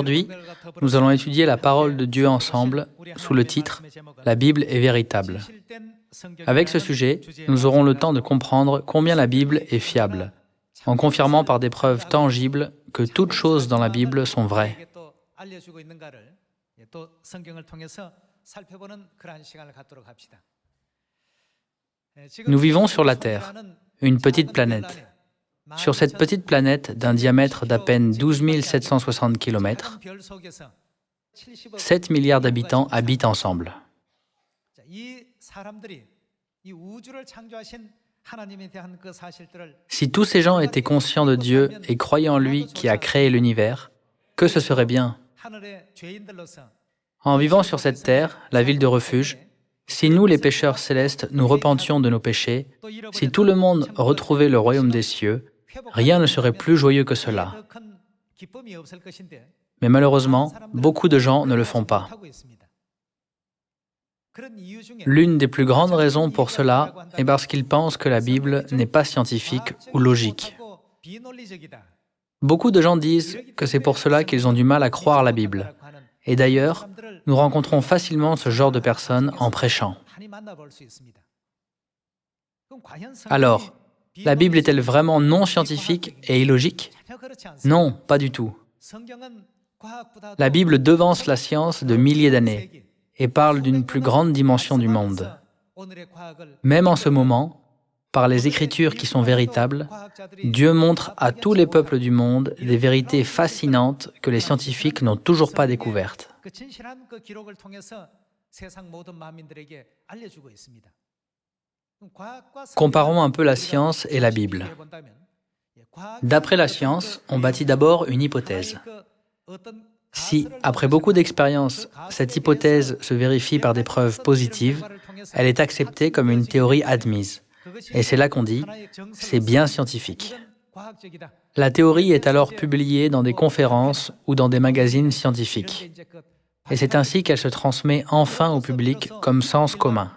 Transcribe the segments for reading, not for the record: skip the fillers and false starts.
Aujourd'hui, nous allons étudier la parole de Dieu ensemble sous le titre « La Bible est véritable ». Avec ce sujet, nous aurons le temps de comprendre combien la Bible est fiable, en confirmant par des preuves tangibles que toutes choses dans la Bible sont vraies. Nous vivons sur la Terre, une petite planète. Sur cette petite planète d'un diamètre d'à peine 12 760 km, 7 milliards d'habitants habitent ensemble. Si tous ces gens étaient conscients de Dieu et croyaient en lui qui a créé l'univers, que ce serait bien. En vivant sur cette terre, la ville de refuge, si nous, les pécheurs célestes, nous repentions de nos péchés, si tout le monde retrouvait le royaume des cieux, rien ne serait plus joyeux que cela. Mais malheureusement, beaucoup de gens ne le font pas. L'une des plus grandes raisons pour cela est parce qu'ils pensent que la Bible n'est pas scientifique ou logique. Beaucoup de gens disent que c'est pour cela qu'ils ont du mal à croire la Bible. Et d'ailleurs, nous rencontrons facilement ce genre de personnes en prêchant. Alors, la Bible est-elle vraiment non scientifique et illogique? Non, pas du tout. La Bible devance la science de milliers d'années et parle d'une plus grande dimension du monde. Même en ce moment, par les Écritures qui sont véritables, Dieu montre à tous les peuples du monde des vérités fascinantes que les scientifiques n'ont toujours pas découvertes. Comparons un peu la science et la Bible. D'après la science, on bâtit d'abord une hypothèse. Si, après beaucoup d'expériences, cette hypothèse se vérifie par des preuves positives, elle est acceptée comme une théorie admise. Et c'est là qu'on dit « c'est bien scientifique ». La théorie est alors publiée dans des conférences ou dans des magazines scientifiques. Et c'est ainsi qu'elle se transmet enfin au public comme sens commun.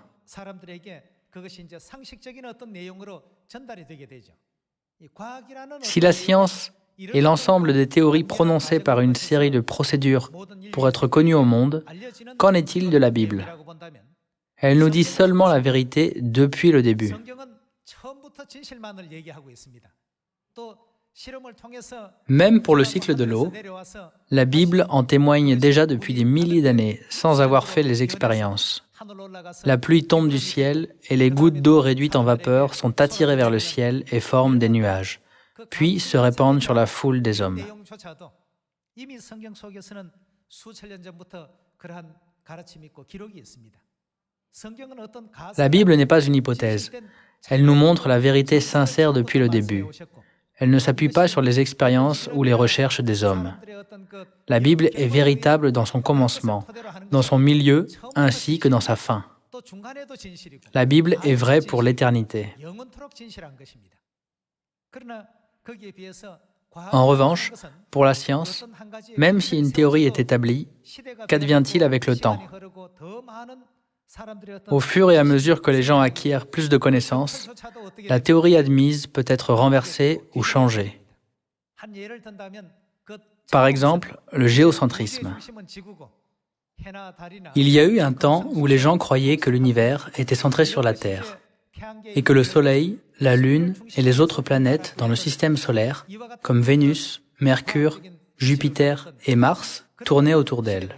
Si la science est l'ensemble des théories prononcées par une série de procédures pour être connues au monde, qu'en est-il de la Bible? Elle nous dit seulement la vérité depuis le début. Même pour le cycle de l'eau, la Bible en témoigne déjà depuis des milliers d'années, sans avoir fait les expériences. La pluie tombe du ciel et les gouttes d'eau réduites en vapeur sont attirées vers le ciel et forment des nuages, puis se répandent sur la foule des hommes. La Bible n'est pas une hypothèse. Elle nous montre la vérité sincère depuis le début. Elle ne s'appuie pas sur les expériences ou les recherches des hommes. La Bible est véritable dans son commencement, dans son milieu ainsi que dans sa fin. La Bible est vraie pour l'éternité. En revanche, pour la science, même si une théorie est établie, qu'advient-il avec le temps? Au fur et à mesure que les gens acquièrent plus de connaissances, la théorie admise peut être renversée ou changée. Par exemple, le géocentrisme. Il y a eu un temps où les gens croyaient que l'univers était centré sur la Terre et que le Soleil, la Lune et les autres planètes dans le système solaire, comme Vénus, Mercure, Jupiter et Mars, tournaient autour d'elle.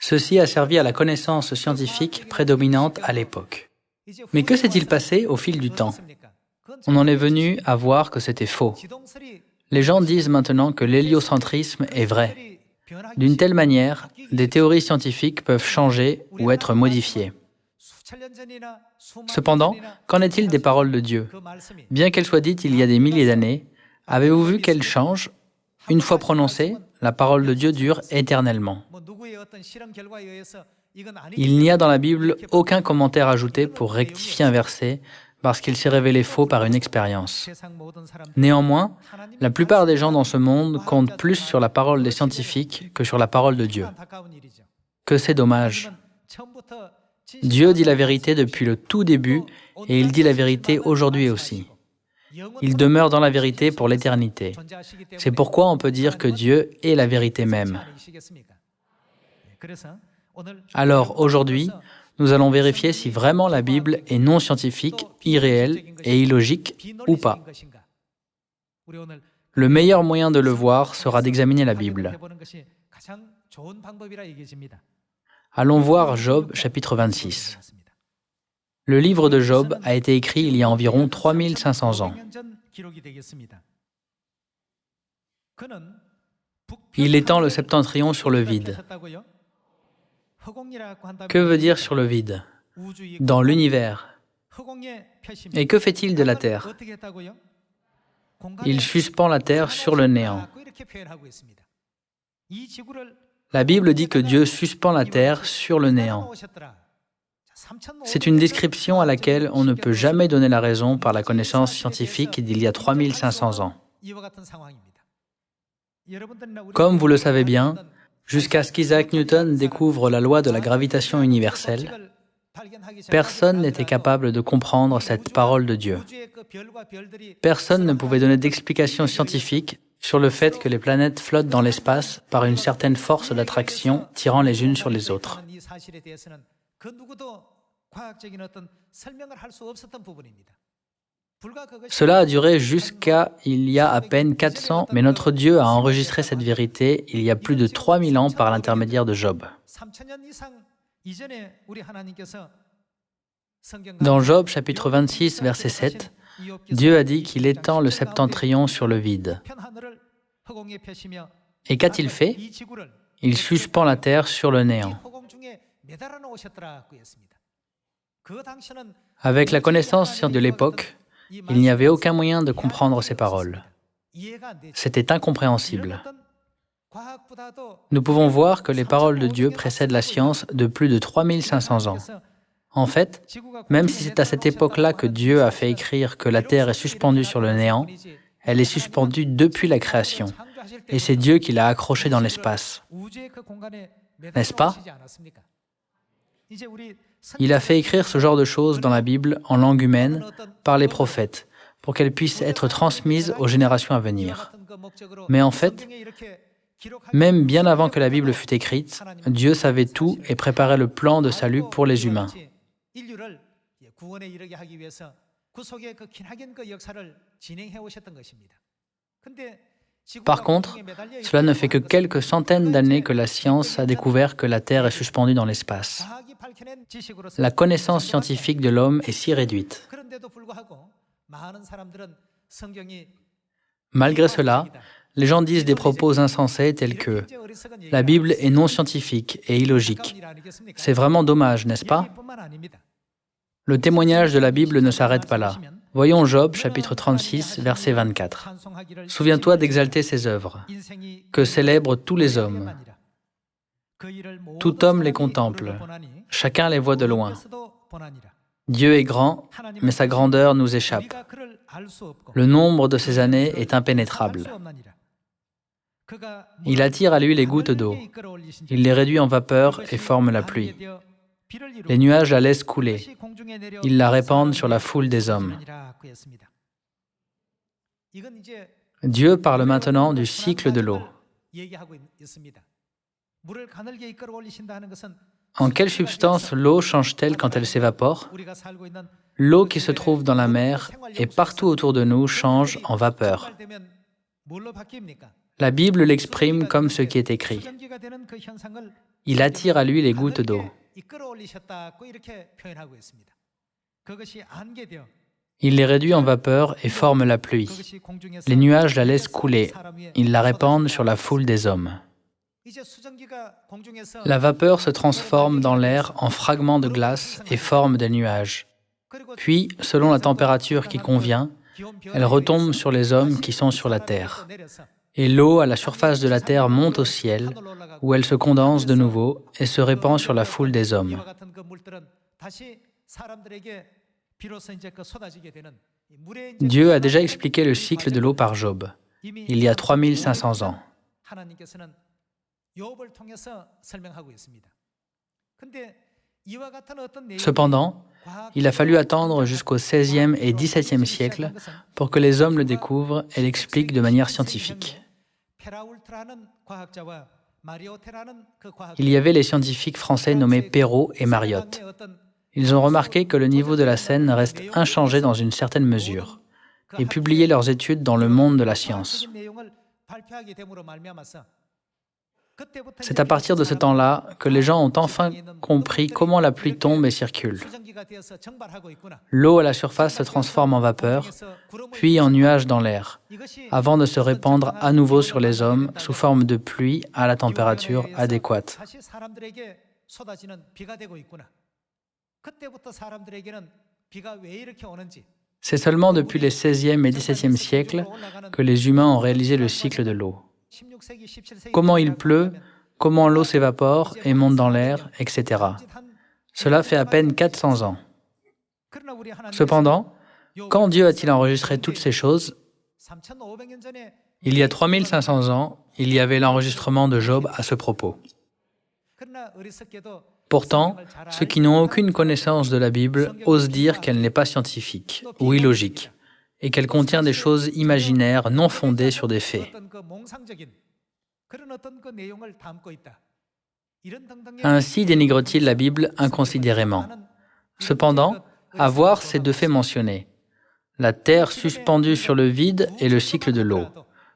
Ceci a servi à la connaissance scientifique prédominante à l'époque. Mais que s'est-il passé au fil du temps? On en est venu à voir que c'était faux. Les gens disent maintenant que l'héliocentrisme est vrai. D'une telle manière, des théories scientifiques peuvent changer ou être modifiées. Cependant, qu'en est-il des paroles de Dieu? Bien qu'elles soient dites il y a des milliers d'années, avez-vous vu qu'elles changent? Une fois prononcée, la parole de Dieu dure éternellement. Il n'y a dans la Bible aucun commentaire ajouté pour rectifier un verset parce qu'il s'est révélé faux par une expérience. Néanmoins, la plupart des gens dans ce monde comptent plus sur la parole des scientifiques que sur la parole de Dieu. Que c'est dommage. Dieu dit la vérité depuis le tout début et il dit la vérité aujourd'hui aussi. Il demeure dans la vérité pour l'éternité. C'est pourquoi on peut dire que Dieu est la vérité même. Alors, aujourd'hui, nous allons vérifier si vraiment la Bible est non scientifique, irréelle et illogique ou pas. Le meilleur moyen de le voir sera d'examiner la Bible. Allons voir Job, chapitre 26. Le livre de Job a été écrit il y a environ 3500 ans. Il étend le septentrion sur le vide. Que veut dire sur le vide? Dans l'univers. Et que fait-il de la terre? Il suspend la terre sur le néant. La Bible dit que Dieu suspend la terre sur le néant. C'est une description à laquelle on ne peut jamais donner la raison par la connaissance scientifique d'il y a 3500 ans. Comme vous le savez bien, jusqu'à ce qu'Isaac Newton découvre la loi de la gravitation universelle, personne n'était capable de comprendre cette parole de Dieu. Personne ne pouvait donner d'explication scientifique sur le fait que les planètes flottent dans l'espace par une certaine force d'attraction tirant les unes sur les autres. Cela a duré jusqu'à il y a à peine 400, mais notre Dieu a enregistré cette vérité il y a plus de 3000 ans par l'intermédiaire de Job. Dans Job, chapitre 26, verset 7, Dieu a dit qu'il étend le septentrion sur le vide. Et qu'a-t-il fait? Il suspend la terre sur le néant. Avec la connaissance de l'époque, il n'y avait aucun moyen de comprendre ces paroles. C'était incompréhensible. Nous pouvons voir que les paroles de Dieu précèdent la science de plus de 3500 ans. En fait, même si c'est à cette époque-là que Dieu a fait écrire que la terre est suspendue sur le néant, elle est suspendue depuis la création. Et c'est Dieu qui l'a accrochée dans l'espace. N'est-ce pas? Il a fait écrire ce genre de choses dans la Bible en langue humaine par les prophètes, pour qu'elles puissent être transmises aux générations à venir. Mais en fait, même bien avant que la Bible fût écrite, Dieu savait tout et préparait le plan de salut pour les humains. Par contre, cela ne fait que quelques centaines d'années que la science a découvert que la Terre est suspendue dans l'espace. La connaissance scientifique de l'homme est si réduite. Malgré cela, les gens disent des propos insensés tels que « La Bible est non scientifique et illogique ». C'est vraiment dommage, n'est-ce pas? Le témoignage de la Bible ne s'arrête pas là. Voyons Job, chapitre 36, verset 24. « Souviens-toi d'exalter ses œuvres, que célèbrent tous les hommes. Tout homme les contemple, chacun les voit de loin. Dieu est grand, mais sa grandeur nous échappe. Le nombre de ses années est impénétrable. Il attire à lui les gouttes d'eau. Il les réduit en vapeur et forme la pluie. Les nuages la laissent couler. Ils la répandent sur la foule des hommes. » Dieu parle maintenant du cycle de l'eau. En quelle substance l'eau change-t-elle quand elle s'évapore? L'eau qui se trouve dans la mer et partout autour de nous change en vapeur. La Bible l'exprime comme ce qui est écrit. Il attire à lui les gouttes d'eau. Il les réduit en vapeur et forme la pluie. Les nuages la laissent couler. Ils la répandent sur la foule des hommes. La vapeur se transforme dans l'air en fragments de glace et forme des nuages. Puis, selon la température qui convient, elle retombe sur les hommes qui sont sur la terre. Et l'eau à la surface de la terre monte au ciel, où elle se condense de nouveau et se répand sur la foule des hommes. Dieu a déjà expliqué le cycle de l'eau par Job, il y a 3500 ans. Cependant, il a fallu attendre jusqu'au XVIe et XVIIe siècle pour que les hommes le découvrent et l'expliquent de manière scientifique. Il y avait les scientifiques français nommés Perrault et Mariotte. Ils ont remarqué que le niveau de la Seine reste inchangé dans une certaine mesure et publié leurs études dans le monde de la science. C'est à partir de ce temps-là que les gens ont enfin compris comment la pluie tombe et circule. L'eau à la surface se transforme en vapeur, puis en nuages dans l'air, avant de se répandre à nouveau sur les hommes sous forme de pluie à la température adéquate. C'est seulement depuis les XVIe et XVIIe siècles que les humains ont réalisé le cycle de l'eau. Comment il pleut, comment l'eau s'évapore et monte dans l'air, etc. Cela fait à peine 400 ans. Cependant, quand Dieu a-t-il enregistré toutes ces choses? Il y a 3500 ans, il y avait l'enregistrement de Job à ce propos. Pourtant, ceux qui n'ont aucune connaissance de la Bible osent dire qu'elle n'est pas scientifique ou illogique, et qu'elle contient des choses imaginaires non fondées sur des faits. Ainsi dénigre-t-il la Bible inconsidérément. Cependant, à voir ces deux faits mentionnés, la terre suspendue sur le vide et le cycle de l'eau,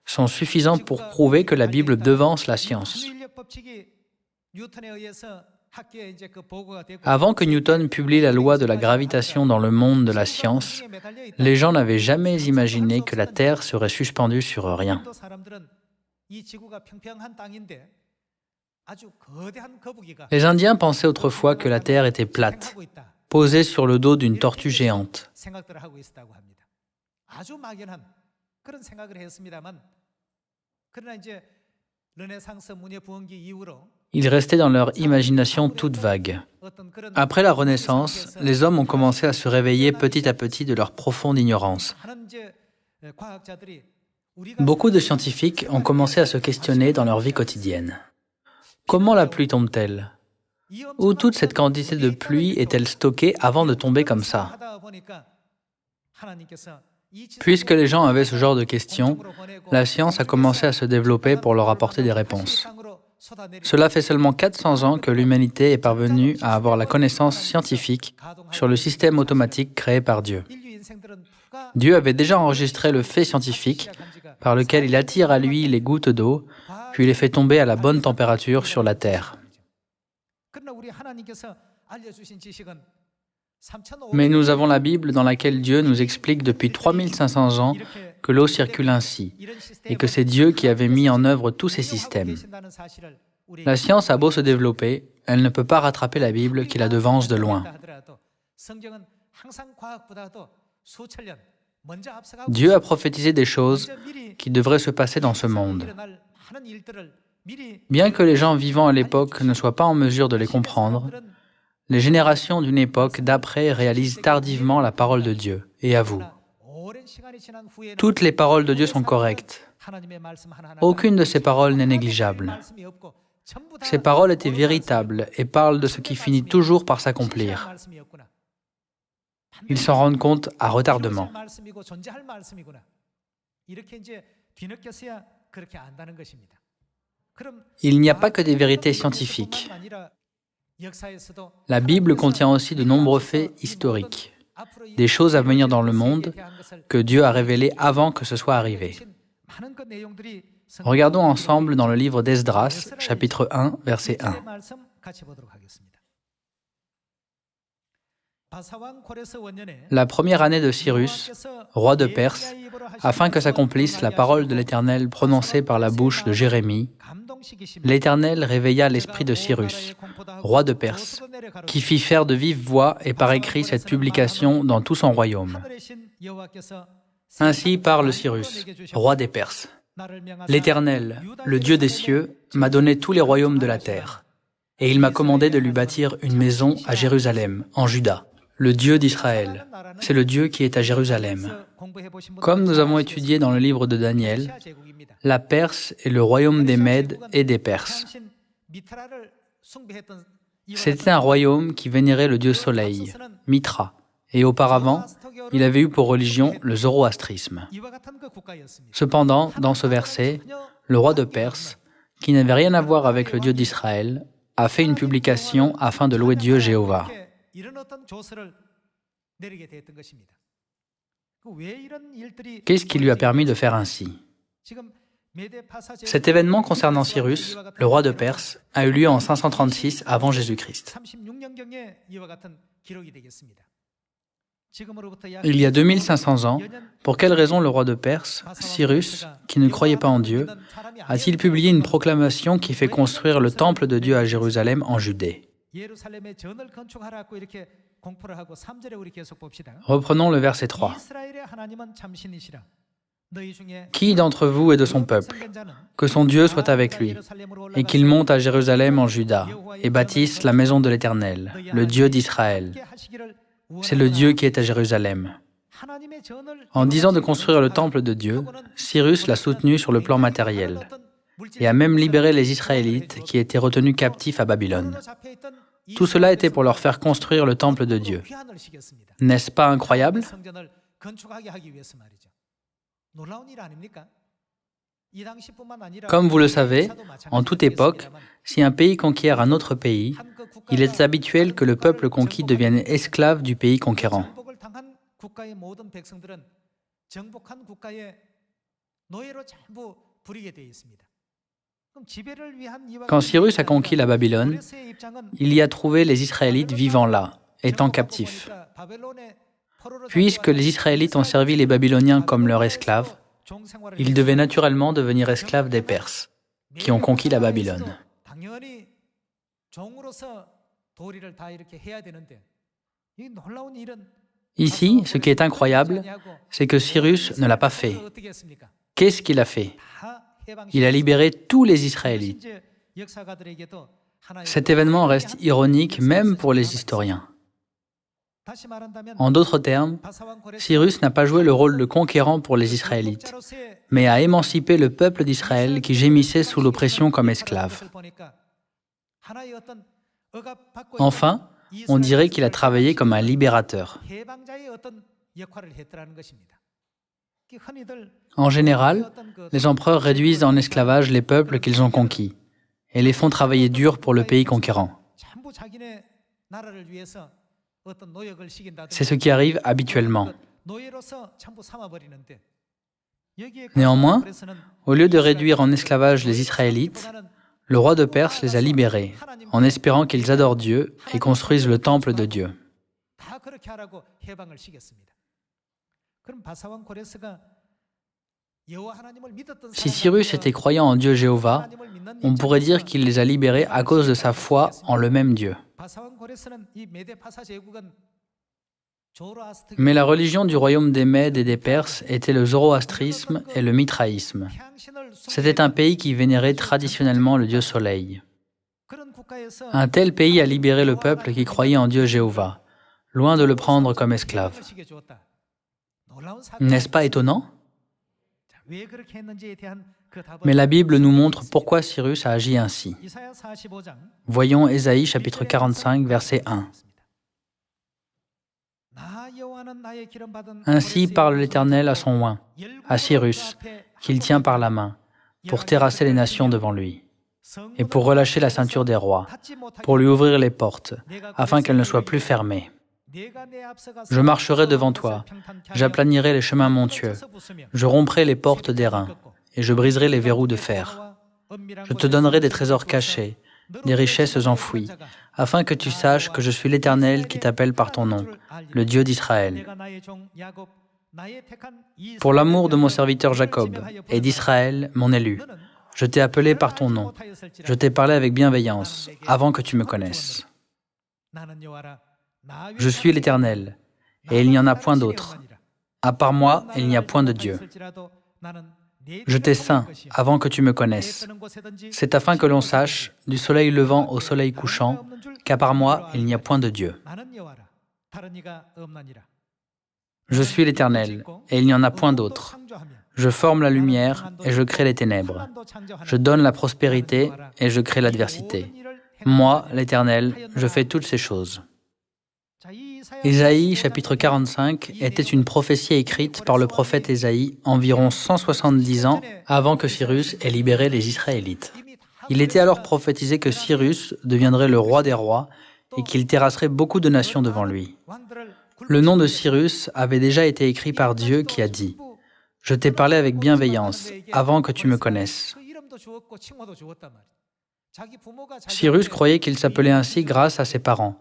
sont suffisants pour prouver que la Bible devance la science. Avant que Newton publie la loi de la gravitation dans le monde de la science, les gens n'avaient jamais imaginé que la Terre serait suspendue sur rien. Les Indiens pensaient autrefois que la Terre était plate, posée sur le dos d'une tortue géante. Ils restaient dans leur imagination toute vague. Après la Renaissance, les hommes ont commencé à se réveiller petit à petit de leur profonde ignorance. Beaucoup de scientifiques ont commencé à se questionner dans leur vie quotidienne. Comment la pluie tombe-t-elle? Où toute cette quantité de pluie est-elle stockée avant de tomber comme ça? Puisque les gens avaient ce genre de questions, la science a commencé à se développer pour leur apporter des réponses. Cela fait seulement 400 ans que l'humanité est parvenue à avoir la connaissance scientifique sur le système automatique créé par Dieu. Dieu avait déjà enregistré le fait scientifique par lequel il attire à lui les gouttes d'eau, puis les fait tomber à la bonne température sur la terre. Mais nous avons la Bible dans laquelle Dieu nous explique depuis 3500 ans que l'eau circule ainsi, et que c'est Dieu qui avait mis en œuvre tous ces systèmes. La science a beau se développer, elle ne peut pas rattraper la Bible qui la devance de loin. Dieu a prophétisé des choses qui devraient se passer dans ce monde. Bien que les gens vivant à l'époque ne soient pas en mesure de les comprendre, les générations d'une époque d'après réalisent tardivement la parole de Dieu, et à vous. Toutes les paroles de Dieu sont correctes. Aucune de ces paroles n'est négligeable. Ces paroles étaient véritables et parlent de ce qui finit toujours par s'accomplir. Ils s'en rendent compte à retardement. Il n'y a pas que des vérités scientifiques. La Bible contient aussi de nombreux faits historiques, des choses à venir dans le monde que Dieu a révélées avant que ce soit arrivé. Regardons ensemble dans le livre d'Esdras, chapitre 1, verset 1. La première année de Cyrus, roi de Perse, afin que s'accomplisse la parole de l'Éternel prononcée par la bouche de Jérémie, l'Éternel réveilla l'esprit de Cyrus, roi de Perse, qui fit faire de vive voix et par écrit cette publication dans tout son royaume. Ainsi parle Cyrus, roi des Perses. L'Éternel, le Dieu des cieux, m'a donné tous les royaumes de la terre, et il m'a commandé de lui bâtir une maison à Jérusalem, en Juda. Le Dieu d'Israël, c'est le Dieu qui est à Jérusalem. Comme nous avons étudié dans le livre de Daniel, la Perse est le royaume des Mèdes et des Perses. C'était un royaume qui vénérait le dieu soleil, Mitra, et auparavant, il avait eu pour religion le zoroastrisme. Cependant, dans ce verset, le roi de Perse, qui n'avait rien à voir avec le Dieu d'Israël, a fait une publication afin de louer Dieu Jéhovah. Qu'est-ce qui lui a permis de faire ainsi? Cet événement concernant Cyrus, le roi de Perse, a eu lieu en 536 avant Jésus-Christ. Il y a 2500 ans, pour quelle raison le roi de Perse, Cyrus, qui ne croyait pas en Dieu, a-t-il publié une proclamation qui fait construire le temple de Dieu à Jérusalem en Judée? Reprenons le verset 3. Qui d'entre vous est de son peuple? Que son Dieu soit avec lui, et qu'il monte à Jérusalem en Juda, et bâtisse la maison de l'Éternel, le Dieu d'Israël. C'est le Dieu qui est à Jérusalem. En disant de construire le temple de Dieu, Cyrus l'a soutenu sur le plan matériel, et a même libéré les Israélites qui étaient retenus captifs à Babylone. Tout cela était pour leur faire construire le temple de Dieu. N'est-ce pas incroyable? Comme vous le savez, en toute époque, si un pays conquiert un autre pays, il est habituel que le peuple conquis devienne esclave du pays conquérant. Quand Cyrus a conquis la Babylone, il y a trouvé les Israélites vivant là, étant captifs. Puisque les Israélites ont servi les Babyloniens comme leurs esclaves, ils devaient naturellement devenir esclaves des Perses, qui ont conquis la Babylone. Ici, ce qui est incroyable, c'est que Cyrus ne l'a pas fait. Qu'est-ce qu'il a fait? Il a libéré tous les Israélites. Cet événement reste ironique même pour les historiens. En d'autres termes, Cyrus n'a pas joué le rôle de conquérant pour les Israélites, mais a émancipé le peuple d'Israël qui gémissait sous l'oppression comme esclave. Enfin, on dirait qu'il a travaillé comme un libérateur. En général, les empereurs réduisent en esclavage les peuples qu'ils ont conquis et les font travailler dur pour le pays conquérant. C'est ce qui arrive habituellement. Néanmoins, au lieu de réduire en esclavage les Israélites, le roi de Perse les a libérés, en espérant qu'ils adorent Dieu et construisent le temple de Dieu. Si Cyrus était croyant en Dieu Jéhovah, on pourrait dire qu'il les a libérés à cause de sa foi en le même Dieu. Mais la religion du royaume des Mèdes et des Perses était le zoroastrisme et le mitraïsme. C'était un pays qui vénérait traditionnellement le dieu soleil. Un tel pays a libéré le peuple qui croyait en Dieu Jéhovah, loin de le prendre comme esclave. N'est-ce pas étonnant? Mais la Bible nous montre pourquoi Cyrus a agi ainsi. Voyons Ésaïe chapitre 45, verset 1. Ainsi parle l'Éternel à son oint, à Cyrus, qu'il tient par la main, pour terrasser les nations devant lui, et pour relâcher la ceinture des rois, pour lui ouvrir les portes, afin qu'elles ne soient plus fermées. Je marcherai devant toi, j'aplanirai les chemins montueux, je romprai les portes d'airain, et je briserai les verrous de fer. Je te donnerai des trésors cachés, des richesses enfouies, afin que tu saches que je suis l'Éternel qui t'appelle par ton nom, le Dieu d'Israël. Pour l'amour de mon serviteur Jacob et d'Israël, mon élu, je t'ai appelé par ton nom, je t'ai parlé avec bienveillance, avant que tu me connaisses. Je suis l'Éternel, et il n'y en a point d'autre. À part moi, il n'y a point de Dieu. Je t'ai ceint avant que tu me connaisses. C'est afin que l'on sache, du soleil levant au soleil couchant, qu'à part moi, il n'y a point de Dieu. Je suis l'Éternel, et il n'y en a point d'autre. Je forme la lumière, et je crée les ténèbres. Je donne la prospérité, et je crée l'adversité. Moi, l'Éternel, je fais toutes ces choses. Ésaïe, chapitre 45, était une prophétie écrite par le prophète Ésaïe environ 170 ans avant que Cyrus ait libéré les Israélites. Il était alors prophétisé que Cyrus deviendrait le roi des rois et qu'il terrasserait beaucoup de nations devant lui. Le nom de Cyrus avait déjà été écrit par Dieu qui a dit « Je t'ai parlé avec bienveillance avant que tu me connaisses ». Cyrus croyait qu'il s'appelait ainsi grâce à ses parents.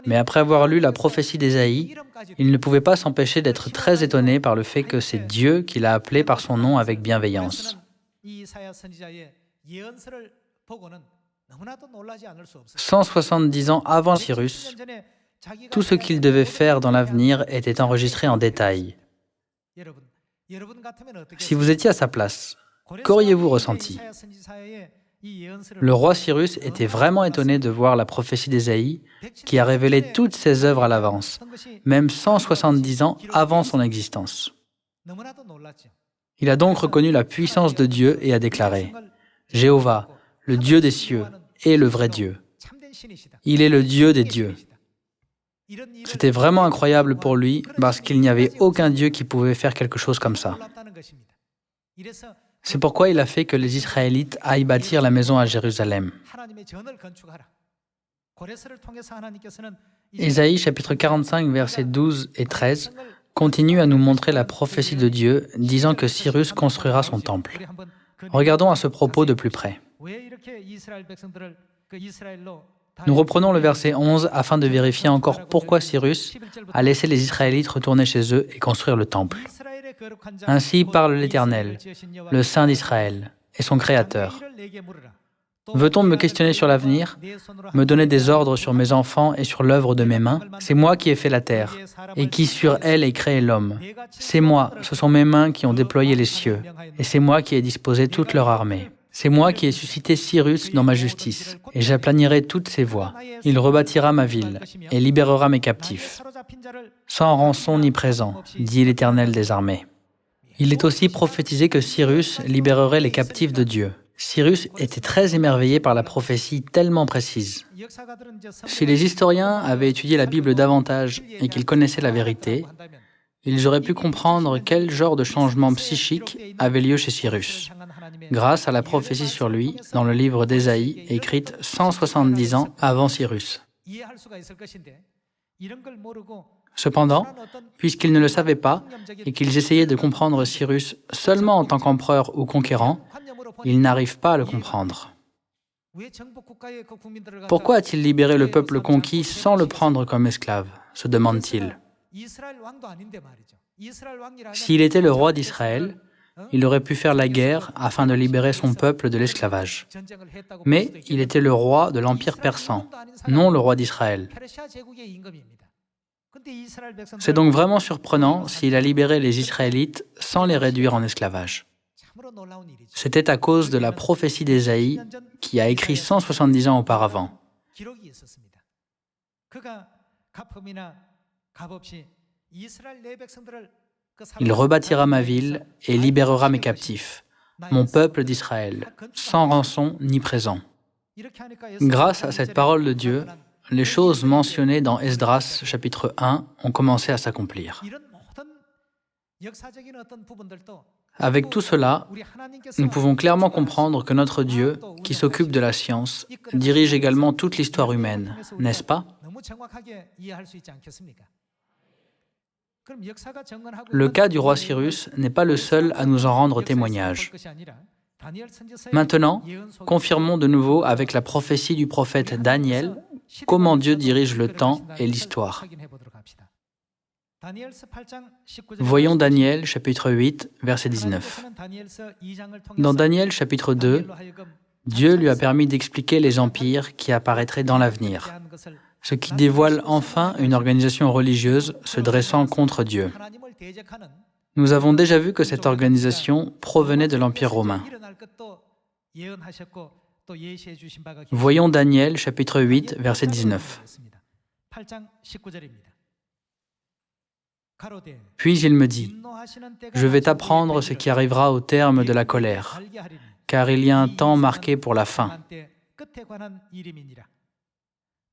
Mais après avoir lu la prophétie d'Ésaïe, il ne pouvait pas s'empêcher d'être très étonné par le fait que c'est Dieu qui l'a appelé par son nom avec bienveillance. 170 ans avant Cyrus, tout ce qu'il devait faire dans l'avenir était enregistré en détail. Si vous étiez à sa place, qu'auriez-vous ressenti ? Le roi Cyrus était vraiment étonné de voir la prophétie d'Ésaïe qui a révélé toutes ses œuvres à l'avance, même 170 ans avant son existence. Il a donc reconnu la puissance de Dieu et a déclaré « Jéhovah, le Dieu des cieux, est le vrai Dieu. Il est le Dieu des dieux. » C'était vraiment incroyable pour lui parce qu'il n'y avait aucun Dieu qui pouvait faire quelque chose comme ça. C'est pourquoi il a fait que les Israélites aillent bâtir la maison à Jérusalem. Ésaïe chapitre 45, versets 12 et 13 continue à nous montrer la prophétie de Dieu disant que Cyrus construira son temple. Regardons à ce propos de plus près. Nous reprenons le verset 11 afin de vérifier encore pourquoi Cyrus a laissé les Israélites retourner chez eux et construire le temple. Ainsi parle l'Éternel, le Saint d'Israël et son Créateur. Veut-on me questionner sur l'avenir, me donner des ordres sur mes enfants et sur l'œuvre de mes mains? C'est moi qui ai fait la terre et qui sur elle ai créé l'homme. C'est moi, ce sont mes mains qui ont déployé les cieux et c'est moi qui ai disposé toute leur armée. C'est moi qui ai suscité Cyrus dans ma justice, et j'aplanirai toutes ses voies. Il rebâtira ma ville, et libérera mes captifs. Sans rançon ni présent, dit l'Éternel des armées. Il est aussi prophétisé que Cyrus libérerait les captifs de Dieu. Cyrus était très émerveillé par la prophétie tellement précise. Si les historiens avaient étudié la Bible davantage et qu'ils connaissaient la vérité, ils auraient pu comprendre quel genre de changement psychique avait lieu chez Cyrus, grâce à la prophétie sur lui dans le livre d'Ésaïe, écrite 170 ans avant Cyrus. Cependant, puisqu'ils ne le savaient pas et qu'ils essayaient de comprendre Cyrus seulement en tant qu'empereur ou conquérant, ils n'arrivent pas à le comprendre. Pourquoi a-t-il libéré le peuple conquis sans le prendre comme esclave, se demande-t-il. S'il était le roi d'Israël, il aurait pu faire la guerre afin de libérer son peuple de l'esclavage. Mais il était le roi de l'Empire persan, non le roi d'Israël. C'est donc vraiment surprenant s'il a libéré les Israélites sans les réduire en esclavage. C'était à cause de la prophétie d'Ésaïe qui a écrit 170 ans auparavant. Il rebâtira ma ville et libérera mes captifs, mon peuple d'Israël, sans rançon ni présent. Grâce à cette parole de Dieu, les choses mentionnées dans Esdras chapitre 1 ont commencé à s'accomplir. Avec tout cela, nous pouvons clairement comprendre que notre Dieu, qui s'occupe de la science, dirige également toute l'histoire humaine, n'est-ce pas? Le cas du roi Cyrus n'est pas le seul à nous en rendre témoignage. Maintenant, confirmons de nouveau avec la prophétie du prophète Daniel comment Dieu dirige le temps et l'histoire. Voyons Daniel, chapitre 8, verset 19. Dans Daniel, chapitre 2, Dieu lui a permis d'expliquer les empires qui apparaîtraient dans l'avenir, ce qui dévoile enfin une organisation religieuse se dressant contre Dieu. Nous avons déjà vu que cette organisation provenait de l'Empire romain. Voyons Daniel, chapitre 8, verset 19. Puis il me dit, « Je vais t'apprendre ce qui arrivera au terme de la colère, car il y a un temps marqué pour la fin.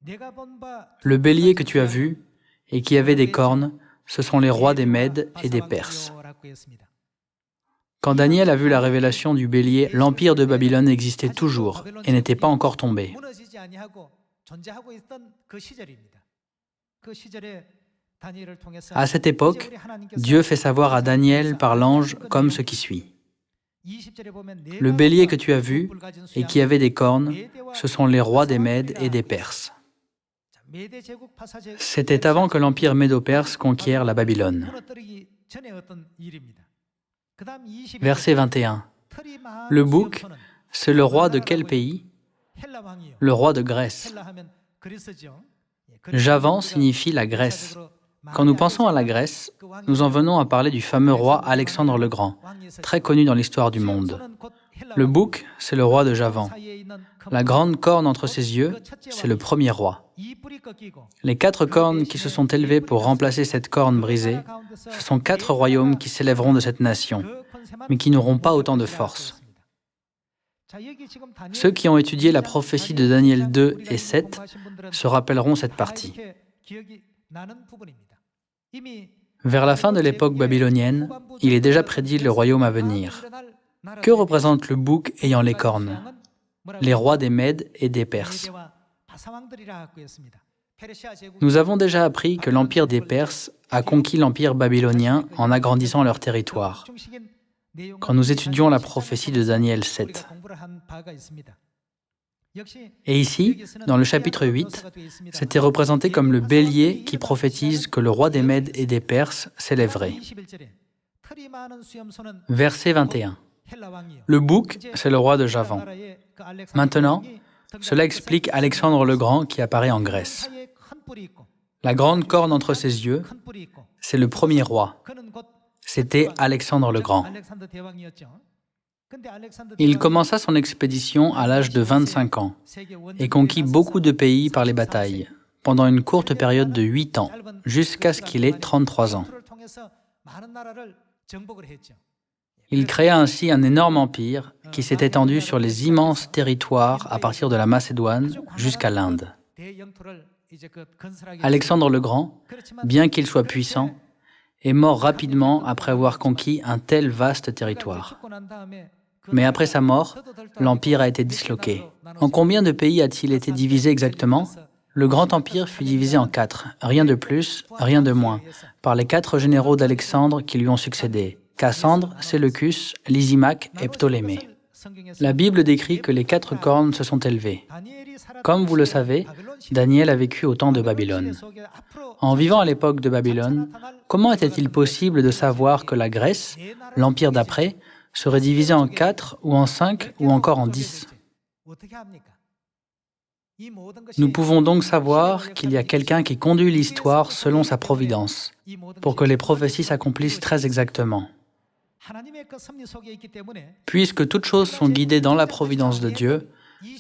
Le bélier que tu as vu et qui avait des cornes, ce sont les rois des Mèdes et des Perses. Quand Daniel a vu la révélation du bélier, l'empire de Babylone existait toujours et n'était pas encore tombé. À cette époque, Dieu fait savoir à Daniel par l'ange comme ce qui suit. Le bélier que tu as vu et qui avait des cornes, ce sont les rois des Mèdes et des Perses. C'était avant que l'empire médo-perse conquiert la Babylone. Verset 21. Le bouc, c'est le roi de quel pays? Le roi de Grèce. Javan signifie la Grèce. Quand nous pensons à la Grèce, nous en venons à parler du fameux roi Alexandre le Grand, très connu dans l'histoire du monde. Le bouc, c'est le roi de Javan. La grande corne entre ses yeux, c'est le premier roi. Les 4 cornes qui se sont élevées pour remplacer cette corne brisée, ce sont 4 royaumes qui s'élèveront de cette nation, mais qui n'auront pas autant de force. Ceux qui ont étudié la prophétie de Daniel 2 et 7 se rappelleront cette partie. Vers la fin de l'époque babylonienne, il est déjà prédit le royaume à venir. Que représente le bouc ayant les cornes? Les rois des Mèdes et des Perses. Nous avons déjà appris que l'empire des Perses a conquis l'empire babylonien en agrandissant leur territoire, quand nous étudions la prophétie de Daniel 7. Et ici, dans le chapitre 8, c'était représenté comme le bélier qui prophétise que le roi des Mèdes et des Perses s'élèverait. Verset 21. Le bouc, c'est le roi de Javan. Maintenant, cela explique Alexandre le Grand qui apparaît en Grèce. La grande corne entre ses yeux, c'est le premier roi. C'était Alexandre le Grand. Il commença son expédition à l'âge de 25 ans et conquit beaucoup de pays par les batailles, pendant une courte période de 8 ans, jusqu'à ce qu'il ait 33 ans. Il créa ainsi un énorme empire qui s'est étendu sur les immenses territoires à partir de la Macédoine jusqu'à l'Inde. Alexandre le Grand, bien qu'il soit puissant, est mort rapidement après avoir conquis un tel vaste territoire. Mais après sa mort, l'empire a été disloqué. En combien de pays a-t-il été divisé exactement? Le grand empire fut divisé en 4, rien de plus, rien de moins, par les 4 généraux d'Alexandre qui lui ont succédé: Cassandre, Séleucus, Lysimaque et Ptolémée. La Bible décrit que les 4 cornes se sont élevées. Comme vous le savez, Daniel a vécu au temps de Babylone. En vivant à l'époque de Babylone, comment était-il possible de savoir que la Grèce, l'empire d'après, serait divisé en 4 ou en 5 ou encore en 10? Nous pouvons donc savoir qu'il y a quelqu'un qui conduit l'histoire selon sa providence, pour que les prophéties s'accomplissent très exactement. Puisque toutes choses sont guidées dans la providence de Dieu,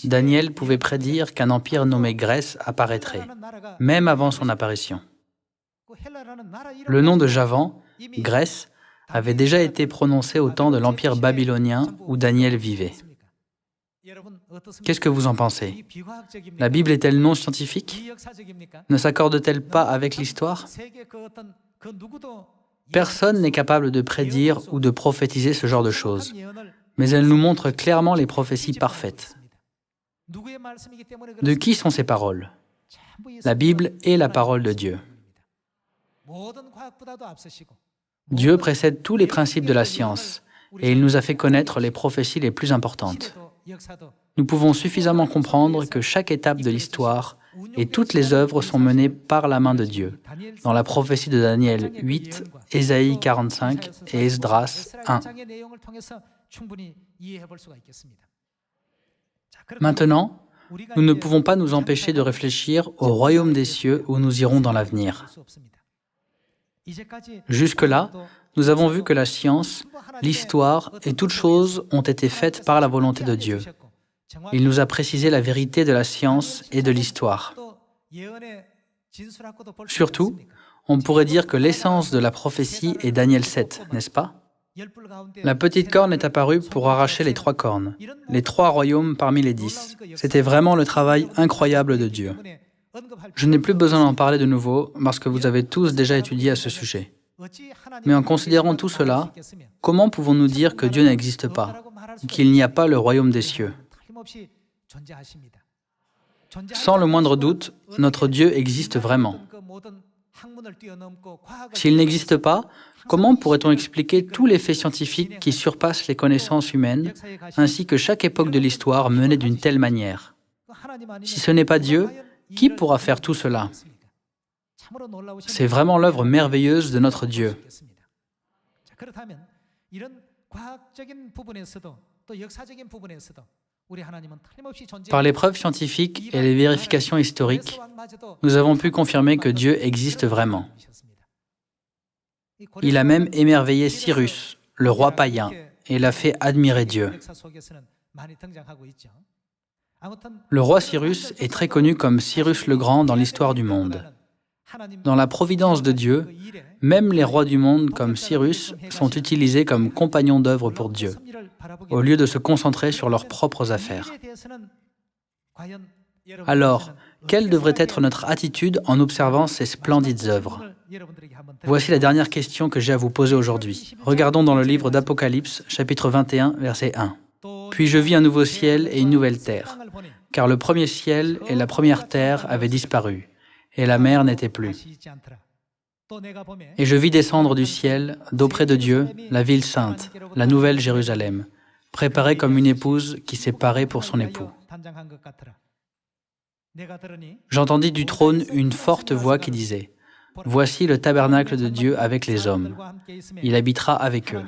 Daniel pouvait prédire qu'un empire nommé Grèce apparaîtrait, même avant son apparition. Le nom de Javan, Grèce, avait déjà été prononcé au temps de l'empire babylonien où Daniel vivait. Qu'est-ce que vous en pensez? La Bible est-elle non scientifique? Ne s'accorde-t-elle pas avec l'histoire? Personne n'est capable de prédire ou de prophétiser ce genre de choses, mais elle nous montre clairement les prophéties parfaites. De qui sont ces paroles? La Bible est la parole de Dieu. Dieu précède tous les principes de la science et il nous a fait connaître les prophéties les plus importantes. Nous pouvons suffisamment comprendre que chaque étape de l'histoire et toutes les œuvres sont menées par la main de Dieu, dans la prophétie de Daniel 8, Ésaïe 45 et Esdras 1. Maintenant, nous ne pouvons pas nous empêcher de réfléchir au royaume des cieux où nous irons dans l'avenir. Jusque-là, nous avons vu que la science, l'histoire et toutes choses ont été faites par la volonté de Dieu. Il nous a précisé la vérité de la science et de l'histoire. Surtout, on pourrait dire que l'essence de la prophétie est Daniel 7, n'est-ce pas? La petite corne est apparue pour arracher les 3 cornes, les 3 royaumes parmi les 10. C'était vraiment le travail incroyable de Dieu. Je n'ai plus besoin d'en parler de nouveau parce que vous avez tous déjà étudié à ce sujet. Mais en considérant tout cela, comment pouvons-nous dire que Dieu n'existe pas, qu'il n'y a pas le royaume des cieux? Sans le moindre doute, notre Dieu existe vraiment. S'il n'existe pas, comment pourrait-on expliquer tous les faits scientifiques qui surpassent les connaissances humaines, ainsi que chaque époque de l'histoire menée d'une telle manière? Si ce n'est pas Dieu, qui pourra faire tout cela? C'est vraiment l'œuvre merveilleuse de notre Dieu. Par les preuves scientifiques et les vérifications historiques, nous avons pu confirmer que Dieu existe vraiment. Il a même émerveillé Cyrus, le roi païen, et l'a fait admirer Dieu. Le roi Cyrus est très connu comme Cyrus le Grand dans l'histoire du monde. Dans la providence de Dieu, même les rois du monde comme Cyrus sont utilisés comme compagnons d'œuvre pour Dieu, au lieu de se concentrer sur leurs propres affaires. Alors, quelle devrait être notre attitude en observant ces splendides œuvres? Voici la dernière question que j'ai à vous poser aujourd'hui. Regardons dans le livre d'Apocalypse, chapitre 21, verset 1. « Puis je vis un nouveau ciel et une nouvelle terre, car le premier ciel et la première terre avaient disparu, et la mer n'était plus. Et je vis descendre du ciel, d'auprès de Dieu, la ville sainte, la nouvelle Jérusalem, préparée comme une épouse qui s'est parée pour son époux. J'entendis du trône une forte voix qui disait, « Voici le tabernacle de Dieu avec les hommes. Il habitera avec eux.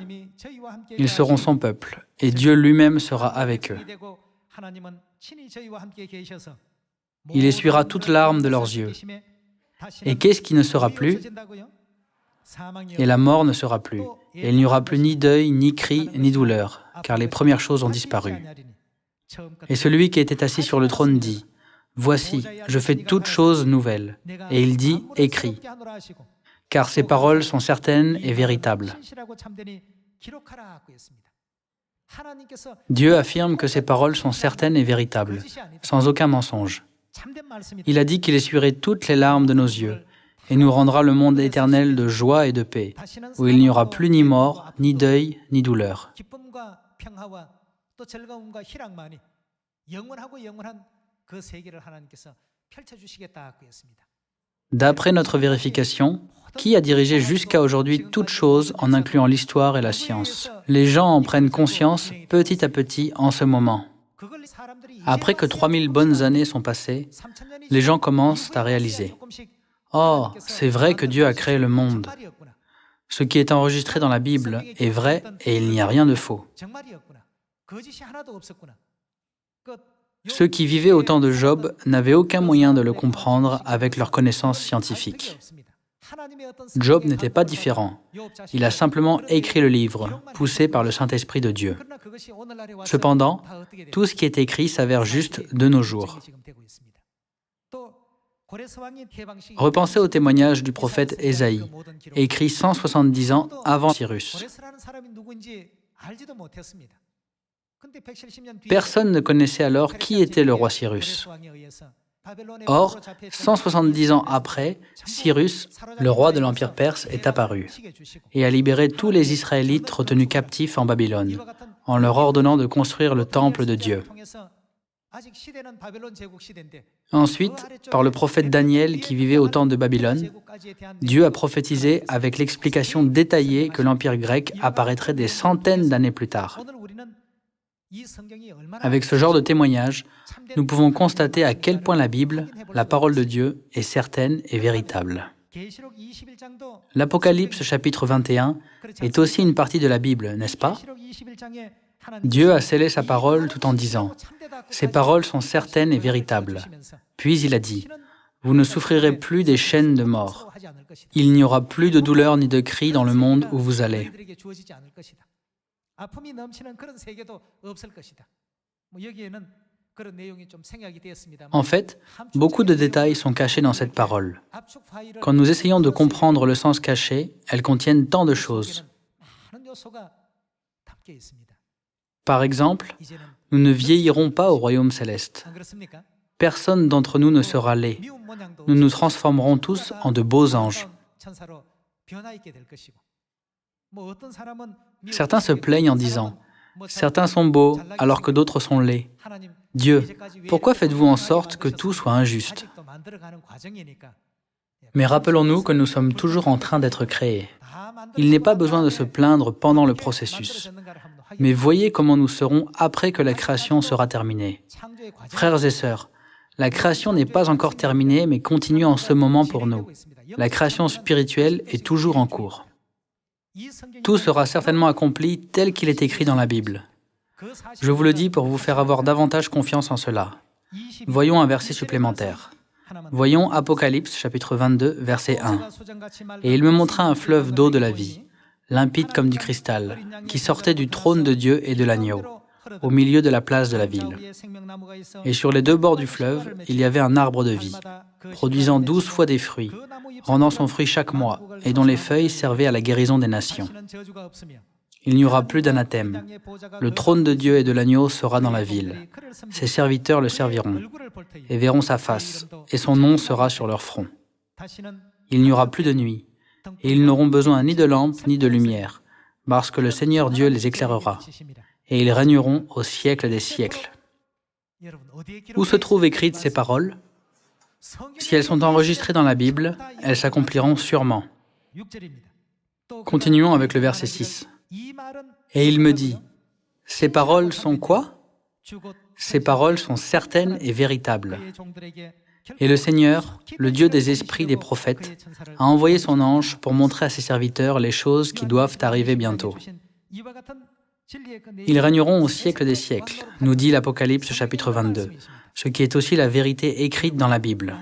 Ils seront son peuple, et Dieu lui-même sera avec eux. Il essuiera toute larme de leurs yeux. Et qu'est-ce qui ne sera plus? Et la mort ne sera plus. Et il n'y aura plus ni deuil, ni cri, ni douleur, car les premières choses ont disparu. Et celui qui était assis sur le trône dit, « Voici, je fais toutes choses nouvelles. » Et il dit, « Écris, car ces paroles sont certaines et véritables. » Dieu affirme que ces paroles sont certaines et véritables, sans aucun mensonge. Il a dit qu'il essuierait toutes les larmes de nos yeux et nous rendra le monde éternel de joie et de paix, où il n'y aura plus ni mort, ni deuil, ni douleur. D'après notre vérification, qui a dirigé jusqu'à aujourd'hui toutes choses en incluant l'histoire et la science? Les gens en prennent conscience petit à petit en ce moment. Après que 3000 bonnes années sont passées, les gens commencent à réaliser « Oh, c'est vrai que Dieu a créé le monde. Ce qui est enregistré dans la Bible est vrai et il n'y a rien de faux. » Ceux qui vivaient au temps de Job n'avaient aucun moyen de le comprendre avec leurs connaissances scientifiques. Job n'était pas différent. Il a simplement écrit le livre, poussé par le Saint-Esprit de Dieu. Cependant, tout ce qui est écrit s'avère juste de nos jours. Repensez au témoignage du prophète Ésaïe, écrit 170 ans avant Cyrus. Personne ne connaissait alors qui était le roi Cyrus. Or, 170 ans après, Cyrus, le roi de l'Empire perse, est apparu et a libéré tous les Israélites retenus captifs en Babylone, en leur ordonnant de construire le temple de Dieu. Ensuite, par le prophète Daniel qui vivait au temps de Babylone, Dieu a prophétisé avec l'explication détaillée que l'Empire grec apparaîtrait des centaines d'années plus tard. Avec ce genre de témoignage, nous pouvons constater à quel point la Bible, la parole de Dieu, est certaine et véritable. L'Apocalypse chapitre 21 est aussi une partie de la Bible, n'est-ce pas? Dieu a scellé sa parole tout en disant « Ces paroles sont certaines et véritables. » Puis il a dit « Vous ne souffrirez plus des chaînes de mort. Il n'y aura plus de douleur ni de cris dans le monde où vous allez. » En fait, beaucoup de détails sont cachés dans cette parole. Quand nous essayons de comprendre le sens caché, elles contiennent tant de choses. Par exemple, nous ne vieillirons pas au royaume céleste. Personne d'entre nous ne sera laid. Nous nous transformerons tous en de beaux anges. Certains se plaignent en disant « Certains sont beaux alors que d'autres sont laids. Dieu, pourquoi faites-vous en sorte que tout soit injuste ?» Mais rappelons-nous que nous sommes toujours en train d'être créés. Il n'est pas besoin de se plaindre pendant le processus. Mais voyez comment nous serons après que la création sera terminée. Frères et sœurs, la création n'est pas encore terminée, mais continue en ce moment pour nous. La création spirituelle est toujours en cours. Tout sera certainement accompli tel qu'il est écrit dans la Bible. Je vous le dis pour vous faire avoir davantage confiance en cela. Voyons un verset supplémentaire. Voyons Apocalypse, chapitre 22, verset 1. « Et il me montra un fleuve d'eau de la vie, limpide comme du cristal, qui sortait du trône de Dieu et de l'agneau, au milieu de la place de la ville. Et sur les deux bords du fleuve, il y avait un arbre de vie, produisant 12 fois des fruits, rendant son fruit chaque mois, et dont les feuilles servaient à la guérison des nations. Il n'y aura plus d'anathème. Le trône de Dieu et de l'agneau sera dans la ville. Ses serviteurs le serviront, et verront sa face, et son nom sera sur leur front. Il n'y aura plus de nuit, et ils n'auront besoin ni de lampe ni de lumière, parce que le Seigneur Dieu les éclairera, et ils régneront au siècle des siècles. » Où se trouvent écrites ces paroles? Si elles sont enregistrées dans la Bible, elles s'accompliront sûrement. Continuons avec le verset 6. « Et il me dit, « Ces paroles sont quoi? Ces paroles sont certaines et véritables. Et le Seigneur, le Dieu des esprits des prophètes, a envoyé son ange pour montrer à ses serviteurs les choses qui doivent arriver bientôt. Ils régneront au siècle des siècles, nous dit l'Apocalypse chapitre 22, ce qui est aussi la vérité écrite dans la Bible.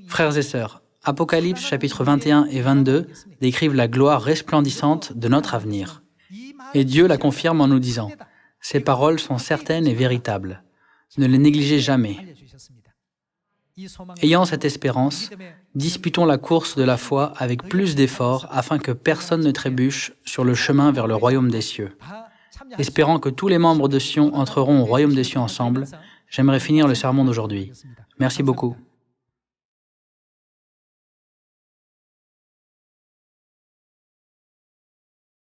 Frères et sœurs, Apocalypse chapitre 21 et 22 décrivent la gloire resplendissante de notre avenir. Et Dieu la confirme en nous disant, « Ces paroles sont certaines et véritables. Ne les négligez jamais. » Ayant cette espérance, disputons la course de la foi avec plus d'efforts afin que personne ne trébuche sur le chemin vers le royaume des cieux. Espérant que tous les membres de Sion entreront au royaume des cieux ensemble, j'aimerais finir le sermon d'aujourd'hui. Merci beaucoup.